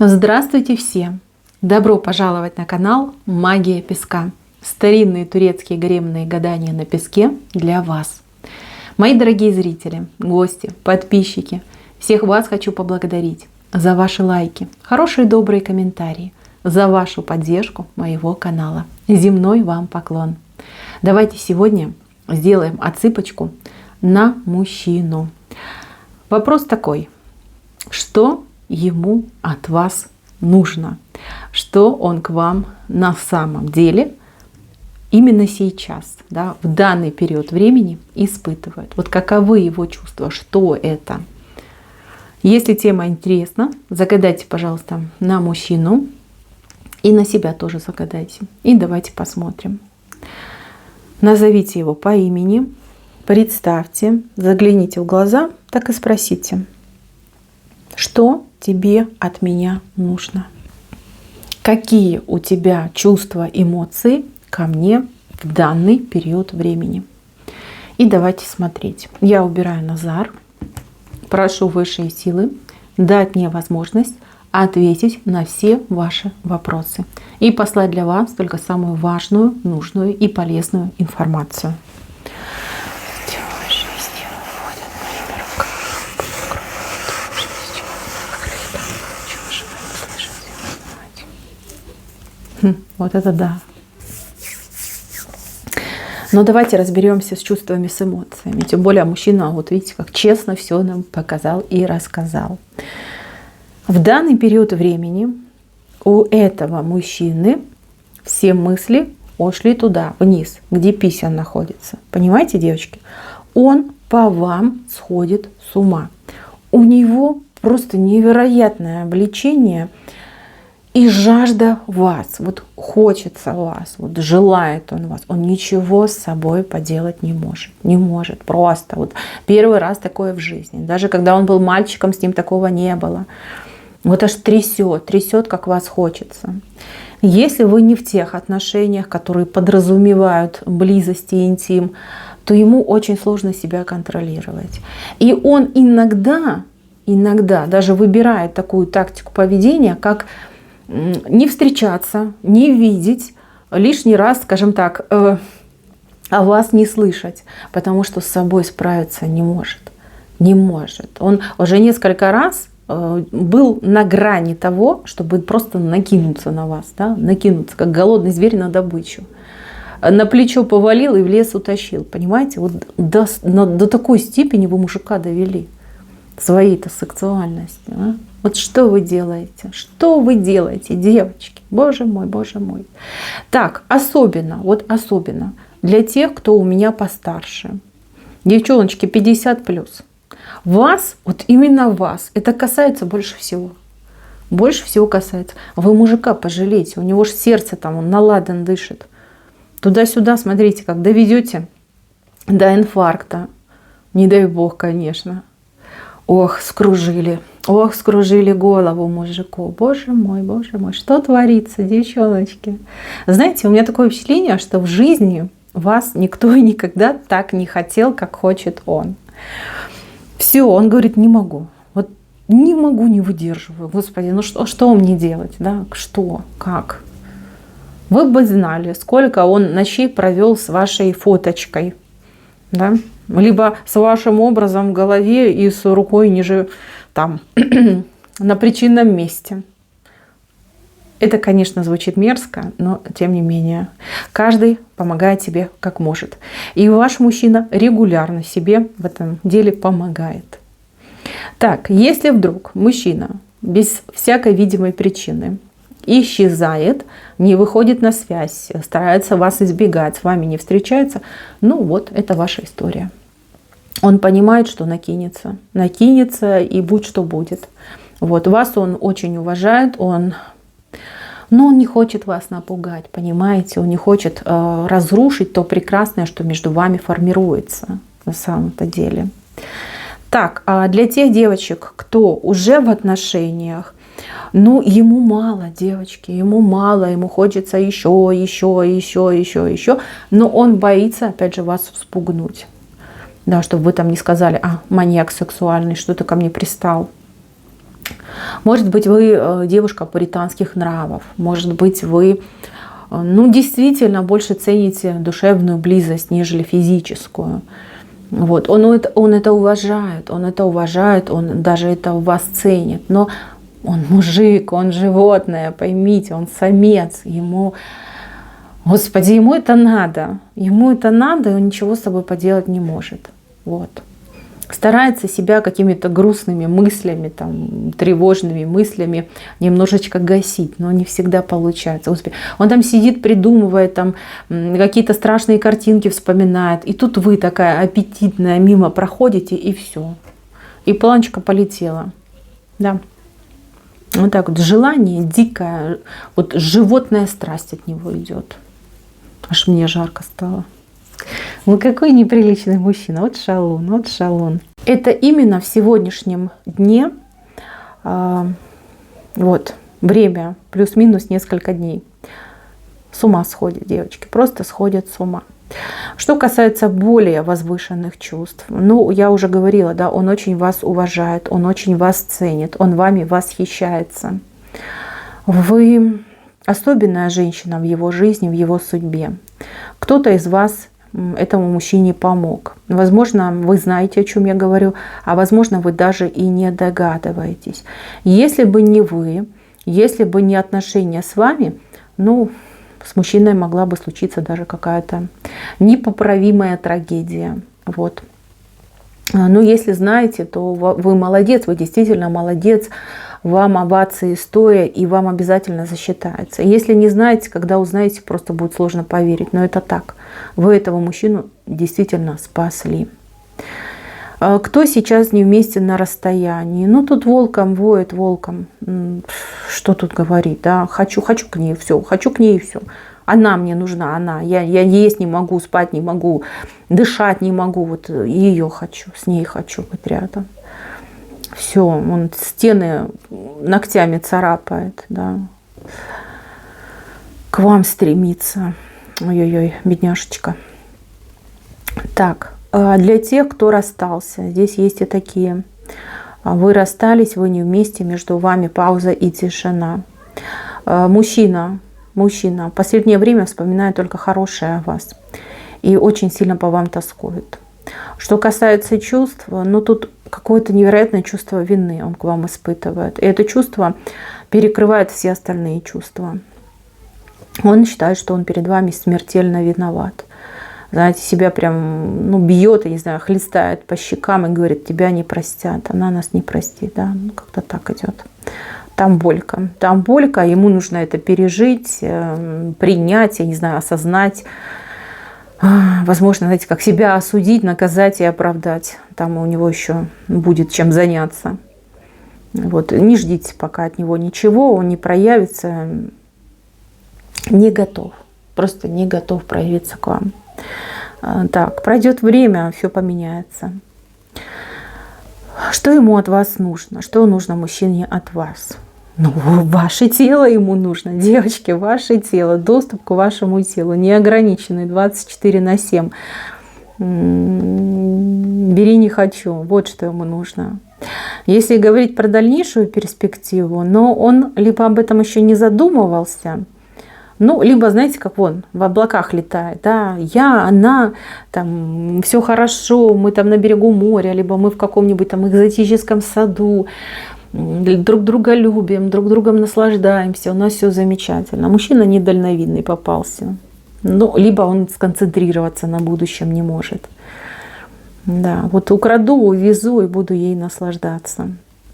Здравствуйте все! Добро пожаловать на канал Магия Песка. Старинные турецкие гаремные гадания на песке для вас. Мои дорогие зрители, гости, подписчики, всех вас хочу поблагодарить за ваши лайки, хорошие добрые комментарии, за вашу поддержку моего канала. Земной вам поклон. Давайте сегодня сделаем отсыпочку на мужчину. Вопрос такой: что ему от вас нужно? Что он к вам на самом деле именно сейчас, да, в данный период времени испытывает? Вот каковы его чувства, что это? Если тема интересна, загадайте, пожалуйста, на мужчину и на себя тоже загадайте. И давайте посмотрим. Назовите его по имени, представьте, загляните в глаза, так и спросите: что тебе от меня нужно? Какие у тебя чувства, эмоции ко мне в данный период времени? И давайте смотреть. Я убираю Назар. Прошу высшие силы дать мне возможность ответить на все ваши вопросы и послать для вас только самую важную, нужную и полезную информацию. Вот это да. Но давайте разберемся с чувствами, с эмоциями. Тем более мужчина, вот видите, как честно все нам показал и рассказал. В данный период времени у этого мужчины все мысли ушли туда, вниз, где пися находится. Понимаете, девочки? Он по вам сходит с ума. У него просто невероятное влечение и жажда вас, вот хочется вас, вот желает он вас, он ничего с собой поделать не может, просто вот первый раз такое в жизни, даже когда он был мальчиком, с ним такого не было, вот аж трясет, как вас хочется. Если вы не в тех отношениях, которые подразумевают близость и интим, то ему очень сложно себя контролировать, и он иногда даже выбирает такую тактику поведения, как не встречаться, не видеть, лишний раз, скажем так, о вас не слышать, потому что с собой справиться не может. Он уже несколько раз был на грани того, чтобы просто накинуться на вас, да? Накинуться, как голодный зверь на добычу. На плечо повалил и в лес утащил. Понимаете, вот до такой степени вы мужика довели своей-то сексуальностью. А? Вот что вы делаете? Что вы делаете, девочки? Боже мой. Так, особенно для тех, кто у меня постарше. Девчоночки, 50+. Вас, вот именно вас, это касается больше всего. Больше всего касается. Вы мужика пожалейте, у него же сердце там, он на ладан дышит. Туда-сюда, смотрите, как доведете до инфаркта. Не дай бог, конечно. Ох, скружили голову мужику. Боже мой, что творится, девчоночки? Знаете, у меня такое впечатление, что в жизни вас никто и никогда так не хотел, как хочет он. Все, он говорит: не могу. Вот не могу, не выдерживаю. Господи, ну что мне делать? Да? Что? Как? Вы бы знали, сколько он ночей провел с вашей фоточкой. Да? Либо с вашим образом в голове и с рукой ниже там, на причинном месте. Это, конечно, звучит мерзко, но тем не менее. Каждый помогает себе как может. И ваш мужчина регулярно себе в этом деле помогает. Так, если вдруг мужчина без всякой видимой причины исчезает, не выходит на связь, старается вас избегать, с вами не встречается, ну вот, это ваша история. Он понимает, что накинется и будь что будет. Вот, вас он очень уважает, но он не хочет вас напугать, понимаете? Он не хочет разрушить то прекрасное, что между вами формируется на самом-то деле. Так, а для тех девочек, кто уже в отношениях, ну, ему мало, девочки, ему хочется еще, но он боится, опять же, вас вспугнуть. Да, чтобы вы там не сказали: маньяк сексуальный, что ты ко мне пристал. Может быть, вы девушка пуританских нравов. Может быть, вы действительно больше цените душевную близость, нежели физическую. Вот. Он это уважает, он даже это у вас ценит. Но он мужик, он животное, поймите, он самец. Господи, ему это надо. Ему это надо, и он ничего с собой поделать не может. Вот. Старается себя какими-то грустными мыслями, тревожными мыслями немножечко гасить, но не всегда получается. Господи, он там сидит, придумывает, какие-то страшные картинки вспоминает. И тут вы такая аппетитная мимо проходите, и все. И планочка полетела. Да. Вот так вот. Желание дикое, вот животная страсть от него идет. Аж мне жарко стало. Ну какой неприличный мужчина. Вот шалун, вот шалун. Это именно в сегодняшнем дне, вот, время плюс-минус несколько дней. С ума сходят девочки, просто сходят с ума. Что касается более возвышенных чувств, я уже говорила, да, он очень вас уважает, он очень вас ценит, он вами восхищается. Вы особенная женщина в его жизни, в его судьбе. Кто-то из вас этому мужчине помог. Возможно, вы знаете, о чем я говорю, а возможно, вы даже и не догадываетесь. Если бы не вы, если бы не отношения с вами, с мужчиной могла бы случиться даже какая-то непоправимая трагедия. Вот. Если знаете, то вы молодец, вы действительно молодец, вам овации стоя, и вам обязательно засчитается. Если не знаете, когда узнаете, просто будет сложно поверить. Но это так. Вы этого мужчину действительно спасли. Кто сейчас не вместе на расстоянии? Тут волком воет, волком. Что тут говорить? Да? Хочу к ней все, хочу к ней все. Она мне нужна, она. Я есть не могу, спать не могу, дышать не могу. Вот ее хочу, с ней хочу быть рядом. Все, он стены ногтями царапает, да. К вам стремится. Ой-ой-ой, бедняжечка. Так, для тех, кто расстался, здесь есть и такие. Вы расстались, вы не вместе, между вами пауза и тишина. Мужчина в последнее время вспоминает только хорошее о вас и очень сильно по вам тоскует. Что касается чувств, тут какое-то невероятное чувство вины он к вам испытывает. И это чувство перекрывает все остальные чувства. Он считает, что он перед вами смертельно виноват. Знаете, себя прям бьет, я не знаю, хлестает по щекам и говорит: тебя не простят, она нас не простит. Да? Как-то так идет. Там болька, ему нужно это пережить, принять, я не знаю, осознать. Возможно, знаете, как себя осудить, наказать и оправдать. Там у него еще будет чем заняться. Вот. Не ждите пока от него ничего, он не проявится, не готов. Просто не готов проявиться к вам. Так, пройдет время, все поменяется. Что ему от вас нужно? Что нужно мужчине от вас? Ваше тело ему нужно, девочки, ваше тело, доступ к вашему телу, неограниченный, 24/7. Бери, не хочу, вот что ему нужно. Если говорить про дальнейшую перспективу, но он либо об этом еще не задумывался, либо, знаете, как он в облаках летает, да, она, там, все хорошо, мы там на берегу моря, либо мы в каком-нибудь там экзотическом саду, друг друга любим, друг другом наслаждаемся, у нас все замечательно. Мужчина недальновидный попался. Либо он сконцентрироваться на будущем не может. Да, вот украду, увезу и буду ей наслаждаться.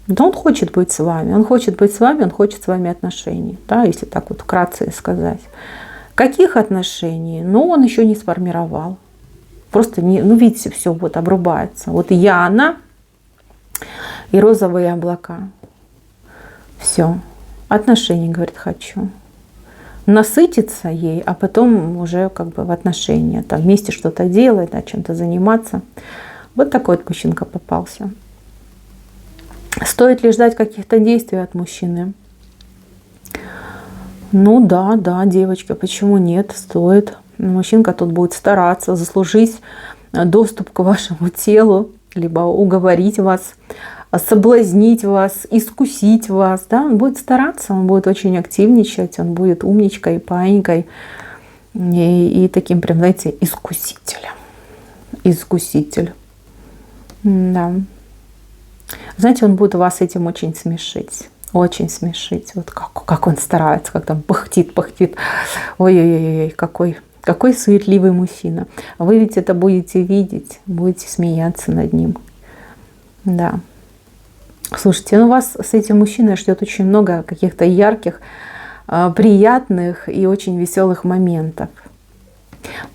Да, он хочет быть с вами, он хочет с вами отношений, да, если так вот вкратце сказать. Каких отношений? Он еще не сформировал. Просто, видите, все вот обрубается. Вот я, она и розовые облака. Все. Отношения, говорит, хочу. Насытиться ей, а потом уже в отношения. Там вместе что-то делать, да, чем-то заниматься. Вот такой вот мужчинка попался. Стоит ли ждать каких-то действий от мужчины? Да, девочка, почему нет? Стоит. Мужчинка тут будет стараться заслужить доступ к вашему телу, либо уговорить вас соблазнить вас, искусить вас. Да? Он будет стараться, он будет очень активничать, он будет умничкой, паинькой и таким прям, знаете, искусителем. Искуситель. Да. Знаете, он будет вас этим очень смешить. Очень смешить. Вот как он старается, как там пыхтит. Ой-ой-ой, какой суетливый мужчина. Вы ведь это будете видеть, будете смеяться над ним. Да. Слушайте, ну вас с этим мужчиной ждет очень много каких-то ярких, приятных и очень веселых моментов.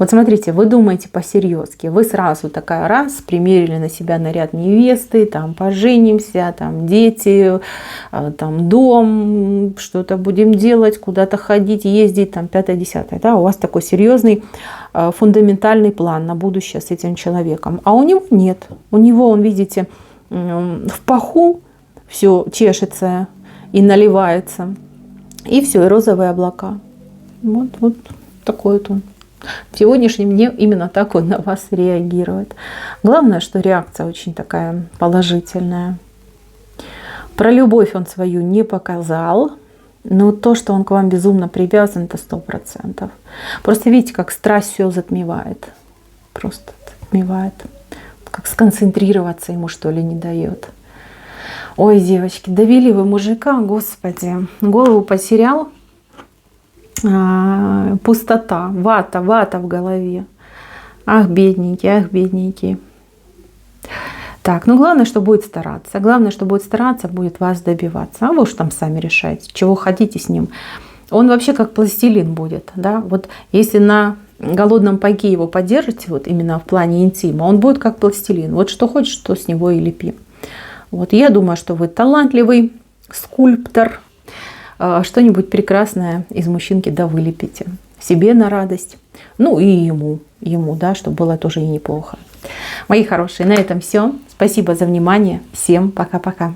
Вот смотрите, вы думаете по-серьезки, вы сразу такая раз примерили на себя наряд невесты, там поженимся, там дети, там дом, что-то будем делать, куда-то ходить, ездить, там 5-10. Да, у вас такой серьезный фундаментальный план на будущее с этим человеком. А у него нет. У него, он, видите, в паху все чешется и наливается. И все, и розовые облака. Вот такой вот он. В сегодняшнем дне именно так он на вас реагирует. Главное, что реакция очень такая положительная. Про любовь он свою не показал. Но то, что он к вам безумно привязан, это 100%. Просто видите, как страсть все затмевает. Просто затмевает. Как сконцентрироваться ему, что ли, не дает. Ой, девочки, довели вы мужика, господи. Голову потерял. Пустота, вата в голове. Ах, бедненький. Так, ну главное, что будет стараться. Главное, что будет стараться, будет вас добиваться. А вы уж там сами решаете, чего хотите с ним. Он вообще как пластилин будет. Да? Вот если на голодном пайке его поддержите, вот именно в плане интима, он будет как пластилин. Вот что хочешь, что с него и лепи. Вот я думаю, что вы талантливый скульптор. Что-нибудь прекрасное из мужчинки да вылепите. Себе на радость. Ну и ему, да, чтобы было тоже и неплохо. Мои хорошие, на этом все. Спасибо за внимание. Всем пока-пока.